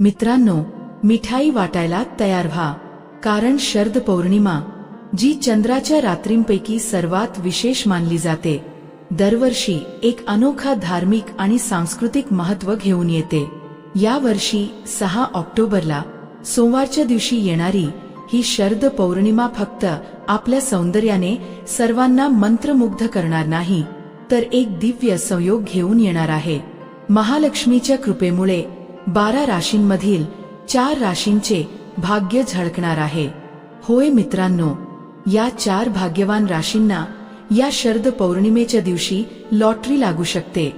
मित्रांनो, मिठाई वाटायला तयार व्हा, कारण शरद पौर्णिमा, जी चंद्राच्या रात्रींपैकी सर्वात विशेष मानली जाते, दरवर्षी एक अनोखा धार्मिक आणि सांस्कृतिक महत्त्व घेऊन येते. या वर्षी 6 ऑक्टोबरला सोमवारच्या दिवशी येणारी ही शरद पौर्णिमा फक्त आपल्या सौंदर्याने सर्वांना मंत्रमुग्ध करणार नाही, तर एक दिव्य संयोग घेऊन येणार आहे. महालक्ष्मीच्या कृपेमुळे 12 राशींमधील 4 राशींचे भाग्य झळकणार आहे. होय मित्रांनो, या 4 भाग्यवान राशींना या शरद पौर्णिमेच्या दिवशी लॉटरी लागू शकते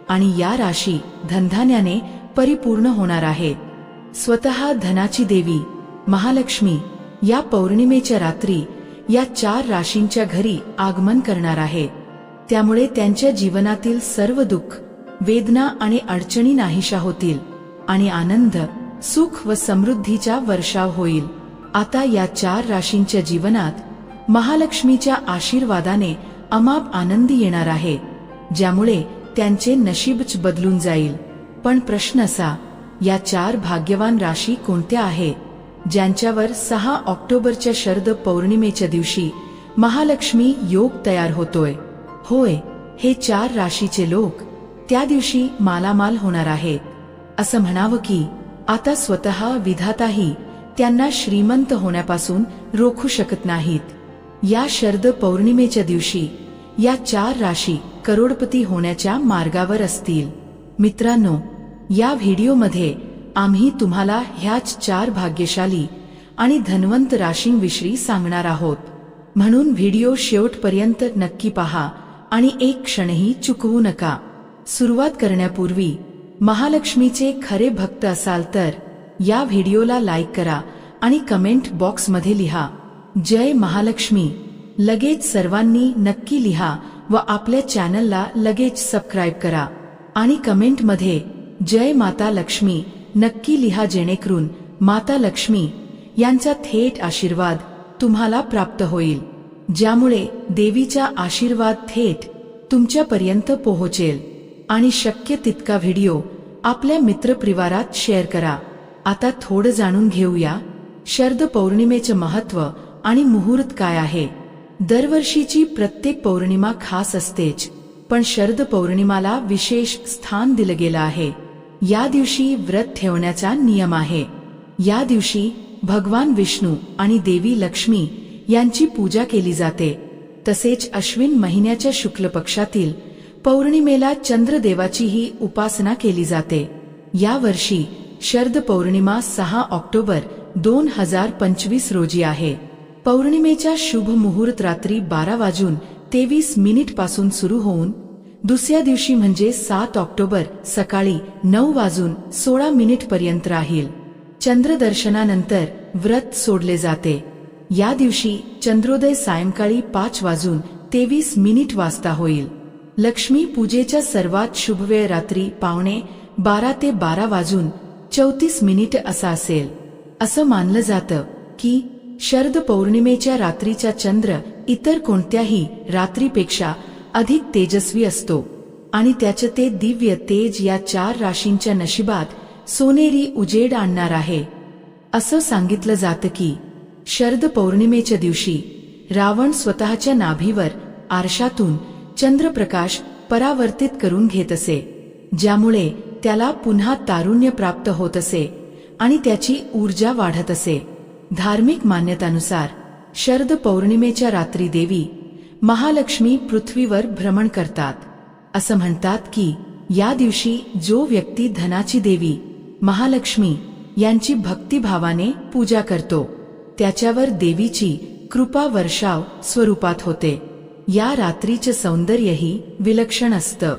आणि या राशी धनधान्याने परिपूर्ण होणार आहेत. स्वतः धनाची देवी महालक्ष्मी या पौर्णिमेच्या रात्री या 4 राशींच्या घरी आगमन करणार आहे. त्यामुळे त्यांच्या जीवनातील सर्व दुःख, वेदना आणि अडचणी नाहीशा होतील आणि आनंद, सुख व समृद्धीचा वर्षाव होईल. आता या 4 राशींच्या जीवनात महालक्ष्मीच्या आशीर्वादाने अमाप आनंद येणार आहे, ज्यामुळे त्यांचे नशीबच बदलून जाईल. पण प्रश्न असा, या 4 भाग्यवान राशी कोणत्या आहेत, ज्यांच्यावर 6 ऑक्टोबरच्या शरद पौर्णिमेच्या दिवशी महालक्ष्मी योग तयार होतोय? होय, हे 4 राशीचे लोक त्या दिवशी मालामाल होणार आहेत. असं म्हणावं की आता स्वतः विधाताही त्यांना श्रीमंत होण्यापासून रोखू शकत नाहीत. या शरद पौर्णिमेच्या दिवशी या 4 राशी करोडपती होण्याच्या मार्गावर असतील. मित्रांनो, या व्हिडिओमध्ये आम्ही तुम्हाला ह्याच 4 भाग्यशाली आणि धनवंत राशींविषयी सांगणार आहोत. म्हणून व्हिडिओ शेवटपर्यंत नक्की पहा आणि एक क्षणही चुकवू नका. सुरुवात करण्यापूर्वी महालक्ष्मीचे खरे भक्त असाल तर या व्हिडिओला लाईक करा आणि कमेंट बॉक्समध्ये लिहा, जय महालक्ष्मी. लगेच सर्वांनी नक्की लिहा व आपल्या चॅनलला लगेच सबस्क्राईब करा आणि कमेंटमध्ये जय माता लक्ष्मी नक्की लिहा, जेणेकरून माता लक्ष्मी यांचा थेट आशीर्वाद तुम्हाला प्राप्त होईल, ज्यामुळे देवीचा आशीर्वाद थेट तुमच्यापर्यंत पोहोचेल. आणि शक्य तितका व्हिडिओ आपल्या मित्रपरिवारात शेअर करा. आता थोडं जाणून घेऊया शरद पौर्णिमेचे महत्त्व आणि मुहूर्त काय आहे. दरवर्षीची प्रत्येक पौर्णिमा खास असतेच, पण शरद पौर्णिमाला विशेष स्थान दिलं गेलं आहे. या दिवशी व्रत ठेवण्याचा नियम आहे. या दिवशी भगवान विष्णू आणि देवी लक्ष्मी यांची पूजा केली जाते. तसेच अश्विन महिन्याच्या शुक्ल पक्षातील पौर्णिमेला चंद्रदेवाचीही उपासना केली जाते. या वर्षी शरद पौर्णिमा 6 ऑक्टोबर 2025 रोजी आहे. पौर्णिमेचा शुभ मुहूर्त रात्री 12:23 पासून सुरू होऊन दुसऱ्या दिवशी म्हणजे 7 ऑक्टोबर सकाळी 9:16 पर्यंत राहील. चंद्रदर्शनानंतर व्रत सोडले जाते. या दिवशी चंद्रोदय सायंकाळी 5:23 वाजता होईल. लक्ष्मी पूजेचा सर्वात शुभ वेळ रात्री 11:15 ते 12:34 असा असेल. असं मानलं जातं की शरद पौर्णिमेच्या रात्रीचा चंद्र इतर कोणत्याही रात्रीपेक्षा अधिक तेजस्वी असतो आणि त्याचे ते दिव्य तेज या 4 राशींच्या नशिबात सोनेरी उजेड आणणार आहे. असं सांगितलं जातं की शरद पौर्णिमेच्या दिवशी रावण स्वतःच्या नाभीवर आरशातून चंद्रप्रकाश परावर्तित करून घेत असे, ज्यामुळे त्याला पुन्हा तारुण्य प्राप्त होत असे आणि त्याची ऊर्जा वाढत असे. धार्मिक मान्यतानुसार शरद पौर्णिमेच्या रात्री देवी महालक्ष्मी पृथ्वीवर भ्रमण करतात. असं म्हणतात की या दिवशी जो व्यक्ती धनाची देवी महालक्ष्मी यांची भक्तिभावाने पूजा करतो, त्याच्यावर देवीची कृपा वर्षाव स्वरूपात होते. या रात्रीचे सौंदर्यही विलक्षण असतं.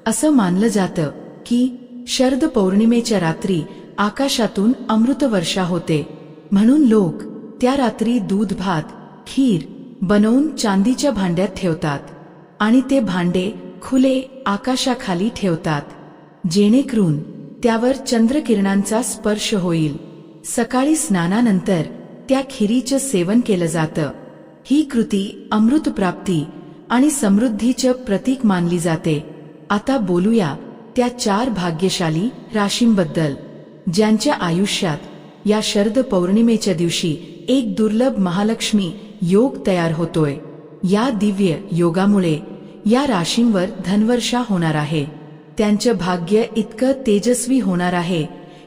असं मानलं जातं की शरद पौर्णिमेच्या रात्री आकाशातून अमृत वर्षा होते, म्हणून लोक त्या रात्री दूध, भात, खीर बनवून चांदीच्या भांड्यात ठेवतात आणि ते भांडे खुले आकाशाखाली ठेवतात, जेणेकरून त्यावर चंद्रकिरणांचा स्पर्श होईल. सकाळी स्नानानंतर त्या खिरीचं सेवन केलं जातं. ही कृती अमृत प्राप्ती आणि समृद्धीचे प्रतीक मानली जाते. आता बोलूया त्या 4 भाग्यशाली राशींबद्दल. ज्यांच्या आयुष्यात या शरद पौर्णिमेच्या दिवशी एक दुर्लभ महालक्ष्मी योग तयार होतोय, या दिव्य योगामुळे या राशींवर धनवर्षा होणार आहे. त्यांचं भाग्य इतकं तेजस्वी होणार आहे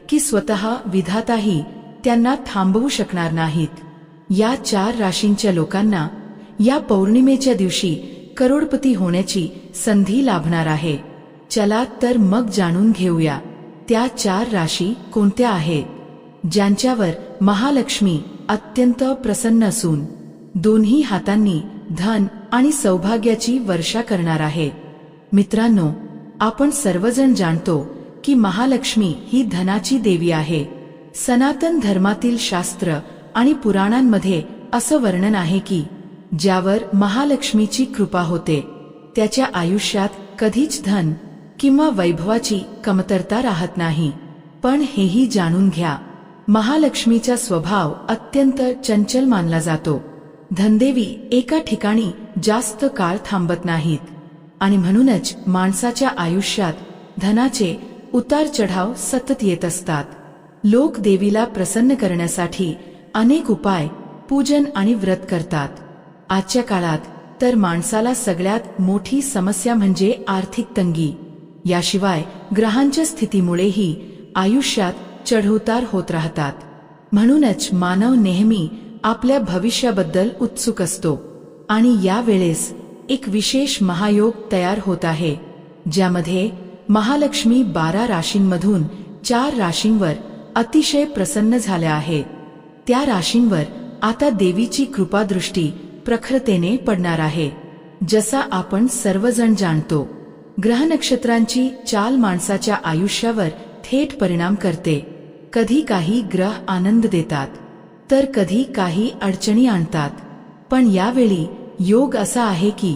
की स्वतः विधाताही त्यांना थांबवू शकणार नाहीत. या 4 राशींच्या लोकांना या पौर्णिमेच्या दिवशी करोडपती होण्याची संधी लाभणार आहे. चला तर मग जाणून घेऊया त्या 4 राशी कोणत्या आहेत, ज्यांच्यावर महालक्ष्मी अत्यंत प्रसन्न असून दोन्ही हातांनी धन आणि सौभाग्याची वर्षा करणार आहे. मित्रांनो, आपण सर्वजण जाणतो की महालक्ष्मी ही धनाची देवी आहे. सनातन धर्मातील शास्त्र आणि पुराणांमध्ये असं वर्णन आहे की ज्यावर महालक्ष्मीची कृपा होते त्याच्या आयुष्यात कधीच धन किंवा वैभवाची कमतरता राहत नाही. पण हेही जाणून घ्या, महालक्ष्मीचा स्वभाव अत्यंत चंचल मानला जातो. धनदेवी एका ठिकाणी जास्त काळ थांबत नाहीत आणि म्हणूनच माणसाच्या आयुष्यात धनाचे उतार चढाव सतत येत असतात. लोक देवीला प्रसन्न करण्यासाठी अनेक उपाय, पूजन आणि व्रत करतात. आजच्या काळात तर माणसाला सगळ्यात मोठी समस्या म्हणजे आर्थिक तंगी. याशिवाय ग्रहांच्या स्थितीमुळेही आयुष्यात चढउतार होत राहतात. म्हणूनच मानव नेहमी आपल्या भविष्याबद्दल उत्सुक असतो आणि यावेळेस एक विशेष महायोग तयार होत आहे, ज्यामध्ये महालक्ष्मी 12 राशींमधून 4 राशींवर अतिशय प्रसन्न झाल्या आहेत. त्या राशींवर आता देवीची कृपादृष्टी प्रखरतेने पडणार आहे. जसा आपण सर्वजण जाणतो, ग्रह नक्षत्रांची चाल माणसाच्या आयुष्यावर थेट परिणाम करते. कधी काही ग्रह आनंद देतात तर कधी काही अडचणी आणतात. पण यावेळी योग असा आहे की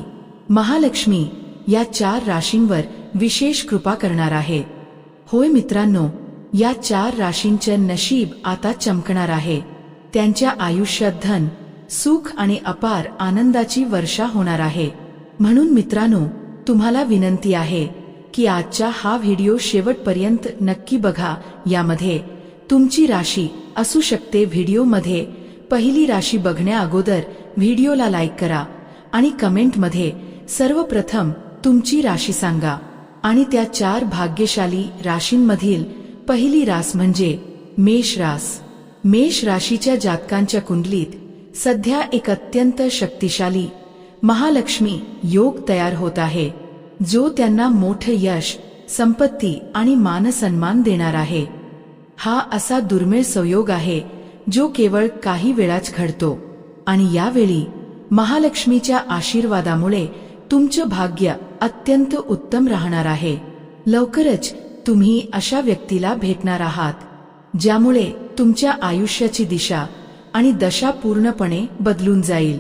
महालक्ष्मी या 4 राशींवर विशेष कृपा करणार आहे. होय मित्रांनो, या 4 राशींचे नशीब आता चमकणार आहे. त्यांच्या आयुष्यात धन, सुख आणि अपार आनंदाची वर्षा होणार आहे. म्हणून मित्रांनो, तुम्हाला विनंती आहे की आजचा हा व्हिडिओ शेवटपर्यंत नक्की बघा. यामध्ये तुमची राशी असू शकते. व्हिडिओमध्ये पहिली राशी बघण्या अगोदर व्हिडिओला लाईक करा आणि कमेंटमध्ये सर्वप्रथम तुमची राशी सांगा. आणि त्या 4 भाग्यशाली राशींमधील पहिली रास म्हणजे मेष रास. मेष राशीच्या जातकांच्या कुंडलीत सध्या एक अत्यंत शक्तिशाली महालक्ष्मी योग तयार होत आहे, जो त्यांना मोठं यश, संपत्ती आणि मानसन्मान देणार आहे. हा असा दुर्मिळ संयोग आहे जो केवळ काही वेळाच घडतो आणि यावेळी महालक्ष्मीच्या आशीर्वादामुळे तुमचं भाग्य अत्यंत उत्तम राहणार आहे. लवकरच तुम्ही अशा व्यक्तीला भेटणार आहात ज्यामुळे तुमच्या आयुष्याची दिशा आणि दशा पूर्णपणे बदलून जाईल.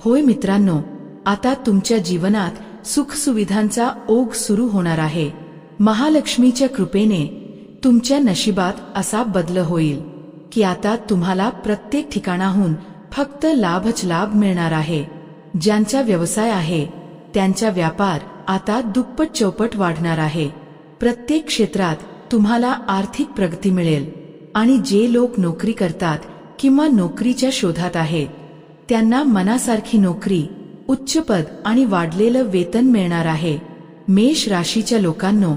होय मित्रांनो, आता तुमच्या जीवनात सुखसुविधांचा ओघ सुरू होणार आहे. महालक्ष्मीच्या कृपेने तुमच्या नशिबात असा बदल होईल की आता तुम्हाला प्रत्येक ठिकाणाहून फक्त लाभच लाभ मिळणार आहे. ज्यांचा व्यवसाय आहे त्यांचा व्यापार आता दुप्पट चौपट वाढणार आहे. प्रत्येक क्षेत्रात तुम्हाला आर्थिक प्रगती मिळेल आणि जे लोक नोकरी करतात किंवा नोकरीच्या शोधात आहेत त्यांना मनासारखी नोकरी, उच्च पद आणि वाढलेलं वेतन मिळणार आहे. मेष राशीच्या लोकांनो,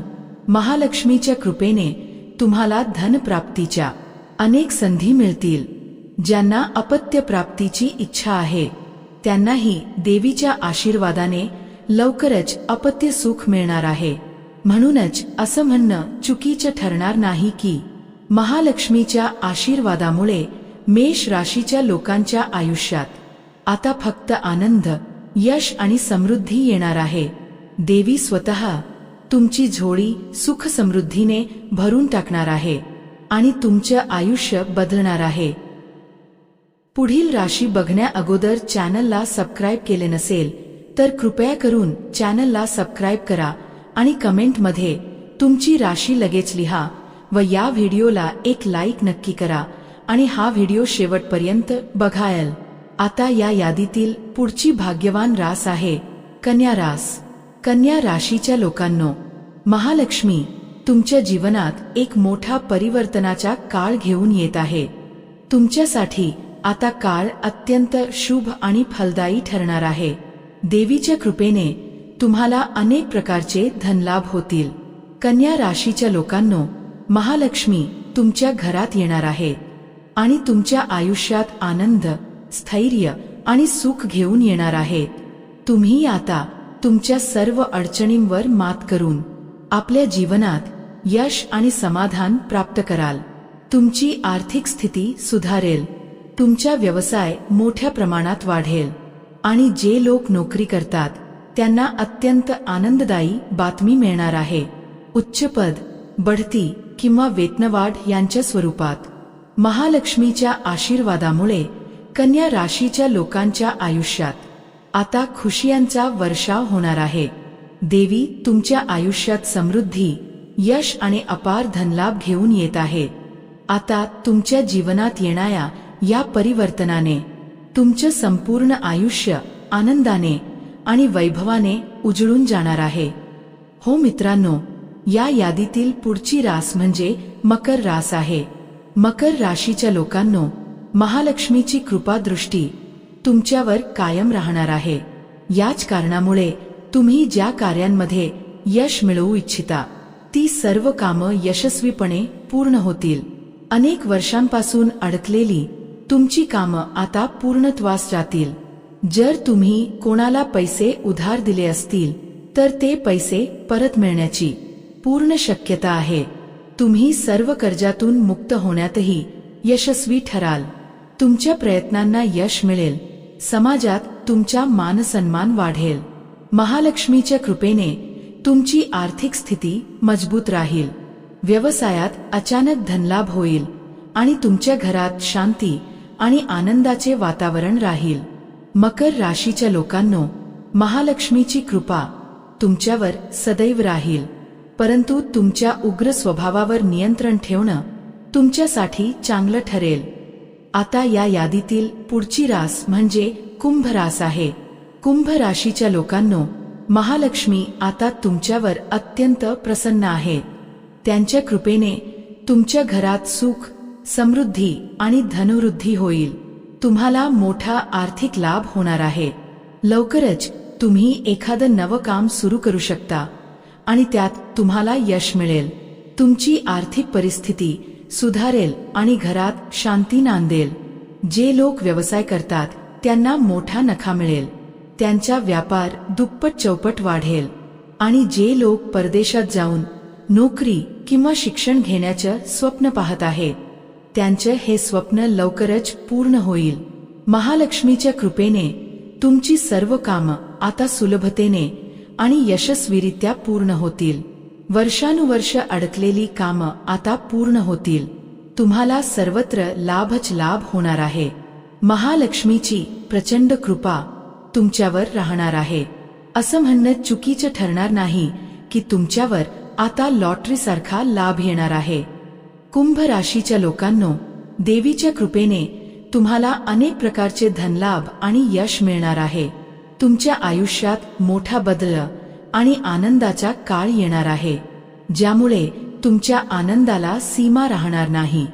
महालक्ष्मीच्या कृपेने तुम्हाला धनप्राप्तीच्या अनेक संधी मिळतील. ज्यांना अपत्य प्राप्तीची इच्छा आहे त्यांनाही देवीच्या आशीर्वादाने लवकरच अपत्य सुख मिळणार आहे. म्हणूनच असं म्हणणं चुकीचं ठरणार नाही की महालक्ष्मीच्या आशीर्वादामुळे मेष राशीच्या लोकांच्या आयुष्यात आता फक्त आनंद, यश आणि समृद्धी येणार आहे. देवी स्वतः तुमची झोळी सुख समृद्धीने भरून टाकणार आहे आणि तुमचं आयुष्य बदलणार आहे. पुढील राशी बघण्या अगोदर चॅनलला सबस्क्राईब केले नसेल तर कृपया करून चॅनलला सबस्क्राईब करा आणि कमेंटमध्ये तुमची राशी लगेच लिहा व या व्हिडिओला एक लाईक नक्की करा आणि हा व्हिडिओ शेवटपर्यंत बघाल. आता या यादीतील पुढची भाग्यवान रास आहे कन्या रास. कन्या राशीच्या लोकांनो, महालक्ष्मी तुमच्या जीवनात एक मोठा परिवर्तनाचा काळ घेऊन येत आहे। तुमच्यासाठी आता काळ अत्यंत शुभ आणि फलदायी ठरणार आहे। देवीच्या कृपेने तुम्हाला अनेक प्रकारचे धनलाभ होतील। कन्या राशीच्या लोकांनो, महालक्ष्मी तुमच्या घरात येणार आहे आणि तुमच्या आयुष्यात आनंद, स्थैर्य आणि सुख घेऊन येणार आहेत। तुम्ही आता तुमच्या सर्व अडचणींवर मात करून आपल्या जीवनात यश आणि समाधान प्राप्त कराल। तुमची आर्थिक स्थिती सुधारेल, तुमचा व्यवसाय मोठ्या प्रमाणात वाढेल आणि जे लोक नोकरी करतात त्यांना अत्यंत आनंददायी बातमी मिळणार आहे। उच्च पद, बढती किंवा वेतनवाढ यांच्या स्वरूपात महालक्ष्मीच्या आशीर्वादामुळे कन्या राशीच्या लोकांच्या आयुष्यात आता खुशियांचा वर्षाव होणार आहे। देवी तुमच्या आयुष्यात समृद्धी, यश आणि अपार धनलाभ घेऊन येत आहे। आता तुमच्या जीवनात येणाऱ्या या परिवर्तनाने तुमचे संपूर्ण आयुष्य आनंदाने आणि वैभवाने उजळून जाणार आहे। हो मित्रांनो, या यादीतील पुढची रास म्हणजे मकर रास आहे। मकर राशीच्या लोकांनो, महालक्ष्मीची कृपा दृष्टी तुमच्यावर कायम राहणार आहे। याच कारणामुळे तुम्ही ज्या कार्यांमध्ये यश मिळवू इच्छिता ती सर्व कामं यशस्वीपणे पूर्ण होतील। अनेक वर्षांपासून अडकलेली तुमची कामं आता पूर्णत्वास जातील। जर तुम्ही कोणाला पैसे उधार दिले असतील तर ते पैसे परत मिळण्याची पूर्ण शक्यता आहे। तुम्ही सर्व कर्जातून मुक्त होण्यातही यशस्वी ठराल। तुमच्या प्रयत्नांना यश मिळेल, समाजात तुमचा मानसन्मान वाढेल। महालक्ष्मीच्या कृपेने तुमची आर्थिक स्थिती मजबूत राहील, व्यवसायात अचानक धनलाभ होईल आणि तुमच्या घरात शांती आणि आनंदाचे वातावरण राहील। मकर राशीच्या लोकांनो, महालक्ष्मीची कृपा तुमच्यावर सदैव राहील, परंतु तुमच्या उग्र स्वभावावर नियंत्रण ठेवणं तुमच्यासाठी चांगलं ठरेल। आता या यादीतील पुढची रास म्हणजे कुंभ रास आहे। कुंभ राशीच्या लोकांनो, महालक्ष्मी आता तुमच्यावर अत्यंत प्रसन्न आहे। त्यांच्या कृपेने तुमच्या घरात सुख, समृद्धी आणि धनवृद्धी होईल। तुम्हाला मोठा आर्थिक लाभ होणार आहे। लवकरच तुम्ही एखादं नवं काम सुरू करू शकता आणि त्यात तुम्हाला यश मिळेल। तुमची आर्थिक परिस्थिती सुधारेल आणि घरात शांती नांदेल। जे लोक व्यवसाय करतात त्यांना मोठा नफा मिळेल, त्यांचा व्यापार दुप्पट चौपट वाढेल आणि जे लोक परदेशात जाऊन नोकरी किंवा शिक्षण घेण्याचं स्वप्न पाहत आहेत त्यांचे हे स्वप्न लवकरच पूर्ण होईल। महालक्ष्मीच्या कृपेने तुमची सर्व कामं आता सुलभतेने आणि यशस्वीरित्या पूर्ण होतील। वर्षानुवर्ष अडकलेली कामं आता पूर्ण होतील। तुम्हाला सर्वत्र लाभच लाभ होणार आहे। महालक्ष्मीची प्रचंड कृपा तुमच्यावर राहणार आहे। असं म्हणणं चुकीचं ठरणार नाही की तुमच्यावर आता लॉटरीसारखा लाभ येणार आहे। कुंभ राशीच्या लोकांनो, देवीच्या कृपेने तुम्हाला अनेक प्रकारचे धनलाभ आणि यश मिळणार आहे। तुमच्या आयुष्यात मोठा बदल आणि आनंदाचा काळ येणार आहे, ज्यामुळे तुमच्या आनंदाला सीमा राहणार नाही।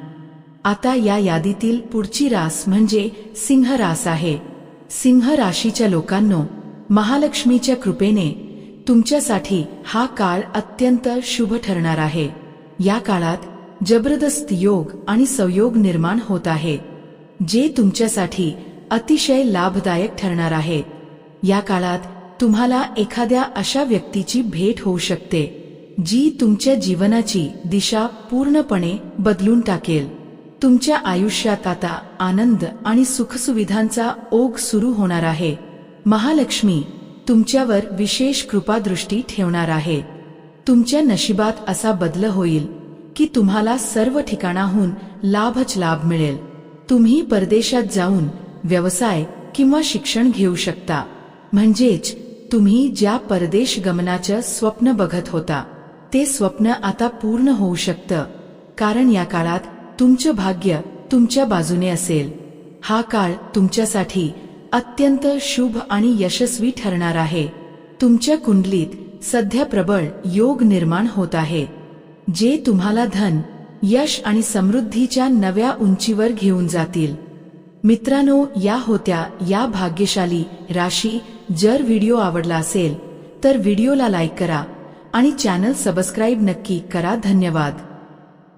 आता या यादीतील पुढची रास म्हणजे सिंह रास आहे। सिंह राशीच्या लोकांनो, महालक्ष्मीच्या कृपेने तुमच्यासाठी हा काळ अत्यंत शुभ ठरणार आहे। या काळात जबरदस्त योग आणि संयोग निर्माण होत आहे, जे तुमच्यासाठी अतिशय लाभदायक ठरणार आहे। या काळात तुम्हाला एखाद्या अशा व्यक्तीची भेट होऊ शकते जी तुमच्या जीवनाची दिशा पूर्णपणे बदलून टाकेल। तुमच्या आयुष्यात आता आनंद आणि सुखसुविधांचा ओघ सुरू होणार आहे। महालक्ष्मी तुमच्यावर विशेष कृपादृष्टी ठेवणार आहे। तुमच्या नशिबात असा बदल होईल की तुम्हाला सर्व ठिकाणाहून लाभच लाभ मिळेल। तुम्ही परदेशात जाऊन व्यवसाय किंवा शिक्षण घेऊ शकता, म्हणजेच तुम्ही ज्या परदेश गमनाचं स्वप्न बघत होता ते स्वप्न आता पूर्ण होऊ शकतं, कारण या काळात तुमचं भाग्य तुमच्या बाजूने असेल। हा काळ तुमच्यासाठी अत्यंत शुभ आणि यशस्वी ठरणार आहे। तुमच्या कुंडलीत सध्या प्रबळ योग निर्माण होत आहे, जे तुम्हाला धन, यश आणि समृद्धीच्या नव्या उंचीवर घेऊन जातील. मित्रांनो, या होत्या या भाग्यशाली राशी. जर व्हिडिओ आवडला असेल तर व्हिडिओला लाईक करा आणि चॅनल सबस्क्राईब नक्की करा. धन्यवाद.